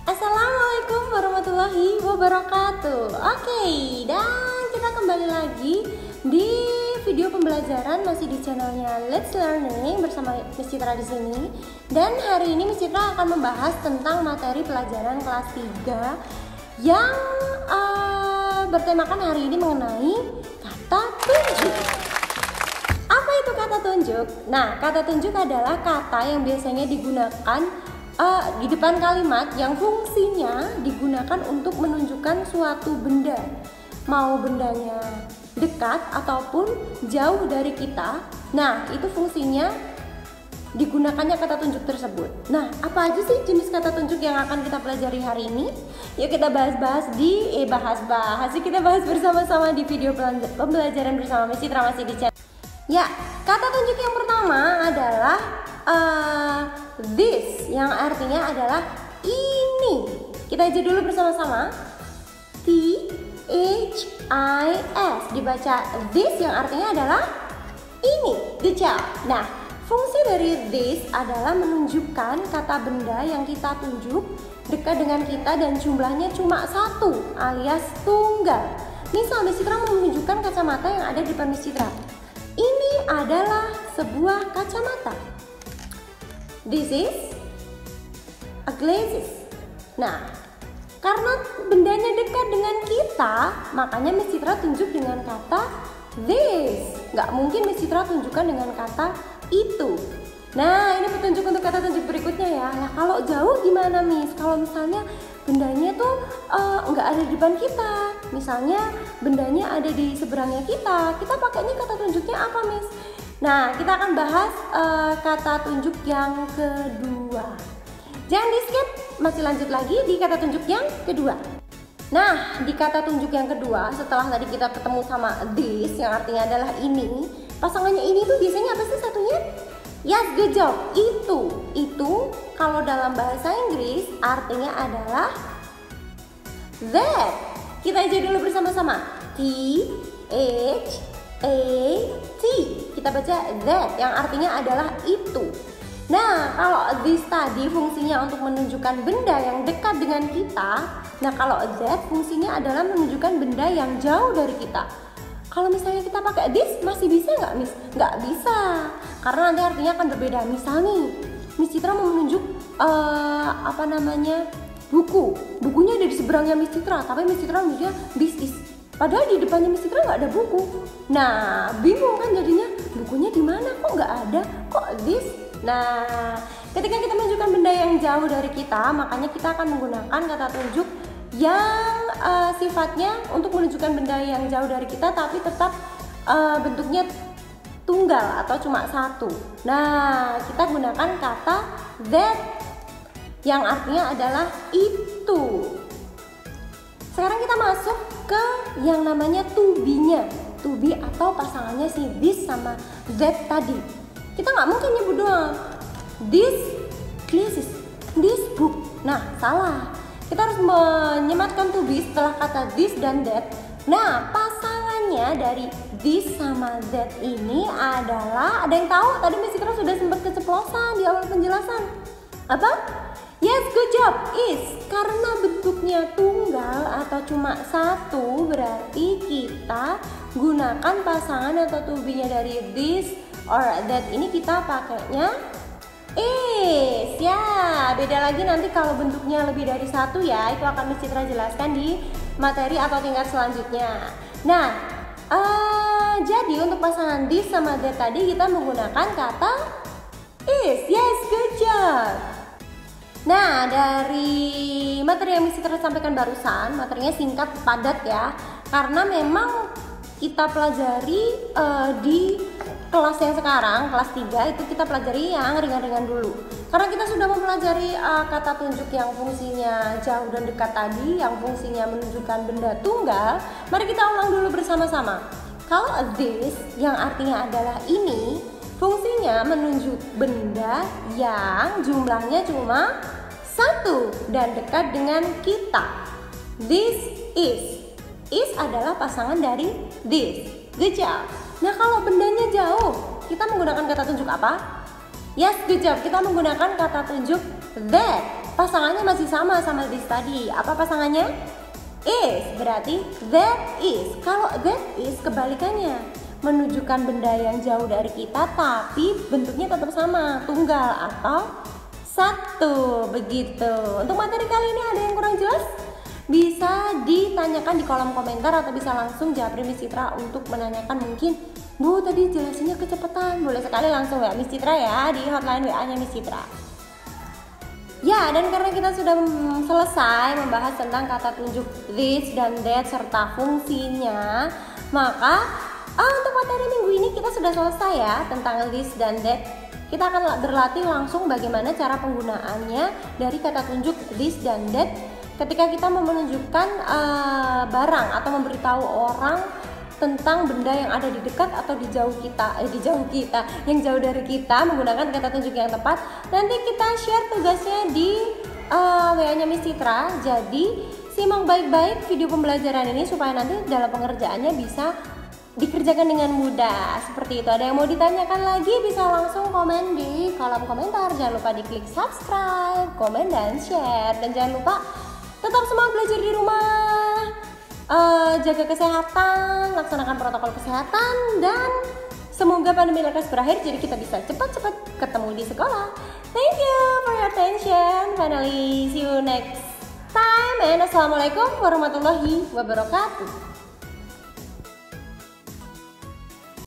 Assalamualaikum warahmatullahi wabarakatuh. Oke, dan kita kembali lagi di video pembelajaran masih di channelnya Let's Learning bersama Miss Citra di sini. Dan hari ini Miss Citra akan membahas tentang materi pelajaran kelas 3 yang bertemakan hari ini mengenai kata tunjuk. Apa itu kata tunjuk? Nah, kata tunjuk adalah kata yang biasanya digunakan di depan kalimat yang fungsinya digunakan untuk menunjukkan suatu benda, mau bendanya dekat ataupun jauh dari kita. Nah, itu fungsinya digunakannya kata tunjuk tersebut. Nah, apa aja sih jenis kata tunjuk yang akan kita pelajari hari ini? Yuk kita bahas kita bahas bersama-sama di video pembelajaran bersama Miss Citra masih di channel. Ya, kata tunjuk yang pertama adalah this, yang artinya adalah ini. Kita aja dulu bersama-sama. THIS, dibaca this yang artinya adalah ini, the child. Nah, fungsi dari this adalah menunjukkan kata benda yang kita tunjuk dekat dengan kita dan jumlahnya cuma satu alias tunggal. Misal Miss Citra mau menunjukkan kacamata yang ada di depan Miss Citra. Ini adalah sebuah kacamata. This is a glasses. Nah, karena bendanya dekat dengan kita, makanya Miss Citra tunjuk dengan kata this. Nggak mungkin Miss Citra tunjukkan dengan kata itu. Nah, ini petunjuk untuk kata tunjuk berikutnya ya. Nah, kalau jauh gimana Miss? Kalau misalnya bendanya tuh nggak ada di depan kita, misalnya bendanya ada di seberangnya kita pakainya kata tunjuknya apa Miss? Nah, kita akan bahas kata tunjuk yang kedua. Jangan di skip, masih lanjut lagi di kata tunjuk yang kedua. Nah, di kata tunjuk yang kedua, setelah tadi kita ketemu sama this yang artinya adalah ini, pasangannya ini tuh biasanya apa sih satunya? Yes, good job. Itu kalau dalam bahasa Inggris artinya adalah that. Kita aja dulu bersama-sama. THAT. Kita baca that yang artinya adalah itu. Nah, kalau this tadi fungsinya untuk menunjukkan benda yang dekat dengan kita. Nah, kalau that fungsinya adalah menunjukkan benda yang jauh dari kita. Kalau misalnya kita pakai this masih bisa nggak Miss? Nggak bisa, karena nanti artinya akan berbeda. Misal nih, Miss Citra mau menunjuk bukunya ada di seberangnya Miss Citra, tapi Miss Citra menunjuknya this is, padahal di depannya Miss Citra nggak ada buku. Nah, bingung kan jadinya, bukunya di mana? Kok nggak ada? Kok this? Nah, ketika kita menunjukkan benda yang jauh dari kita, makanya kita akan menggunakan kata tunjuk yang sifatnya untuk menunjukkan benda yang jauh dari kita tapi tetap bentuknya tunggal atau cuma satu. Nah, kita gunakan kata that yang artinya adalah itu. Sekarang kita masuk ke yang namanya to be-nya. To be atau pasangannya si this sama that tadi. Kita nggak mungkin nyebut doang this glasses, this book. Nah, salah. Kita harus menyematkan to be setelah kata this dan that. Nah, pasangannya dari this sama that ini adalah, ada yang tahu? Tadi Miss Citra sudah sempat keceplosan di awal penjelasan. Apa? Yes, good job. Is. Karena bentuknya tunggal atau cuma satu, berarti kita gunakan pasangan atau to be-nya dari this or that ini kita pakainya is. Ya, beda lagi nanti kalau bentuknya lebih dari satu ya. Itu akan Miss Citra jelaskan di materi atau tingkat selanjutnya. Nah, jadi untuk pasangan this sama that tadi kita menggunakan kata is. Yes, good job. Nah, dari materi yang Miss Citra sampaikan barusan, materinya singkat, padat ya. Karena memang kita pelajari di kelas yang sekarang, kelas 3 itu kita pelajari yang ringan-ringan dulu. Karena kita sudah mempelajari kata tunjuk yang fungsinya jauh dan dekat tadi, yang fungsinya menunjukkan benda tunggal. Mari kita ulang dulu bersama-sama. Kalau this yang artinya adalah ini, fungsinya menunjuk benda yang jumlahnya cuma satu dan dekat dengan kita. This is. Is adalah pasangan dari this. Good job. Nah, kalau bendanya jauh, kita menggunakan kata tunjuk apa? Yes, good job. Kita menggunakan kata tunjuk that. pasangannya masih sama this tadi. Apa pasangannya? Is, berarti that is. Kalau that is kebalikannya, menunjukkan benda yang jauh dari kita tapi bentuknya tetap sama, tunggal atau satu, begitu. Untuk materi kali ini ada yang kurang jelas? Bisa ditanyakan di kolom komentar atau bisa langsung japri Miss Citra untuk menanyakan. Mungkin Bu tadi jelasinnya kecepatan, boleh sekali langsung WA Miss Citra ya di hotline WA-nya Miss Citra. Ya, dan karena kita sudah selesai membahas tentang kata tunjuk this dan that serta fungsinya, maka untuk materi minggu ini kita sudah selesai ya tentang this dan that. Kita akan berlatih langsung bagaimana cara penggunaannya dari kata tunjuk this dan that ketika kita mau menunjukkan barang atau memberitahu orang tentang benda yang ada di dekat atau di jauh kita, yang jauh dari kita menggunakan kata tunjuk yang tepat. Nanti kita share tugasnya di WA-nya Miss Citra. Jadi simak baik-baik video pembelajaran ini supaya nanti dalam pengerjaannya bisa dikerjakan dengan mudah. Seperti itu. Ada yang mau ditanyakan lagi bisa langsung komen di kolom komentar. Jangan lupa diklik subscribe, komen dan share. Dan jangan lupa tetap semangat belajar di rumah, jaga kesehatan, laksanakan protokol kesehatan, dan semoga pandemi lekas berakhir jadi kita bisa cepat-cepat ketemu di sekolah. Thank you for your attention. Finally, see you next time and assalamualaikum warahmatullahi wabarakatuh.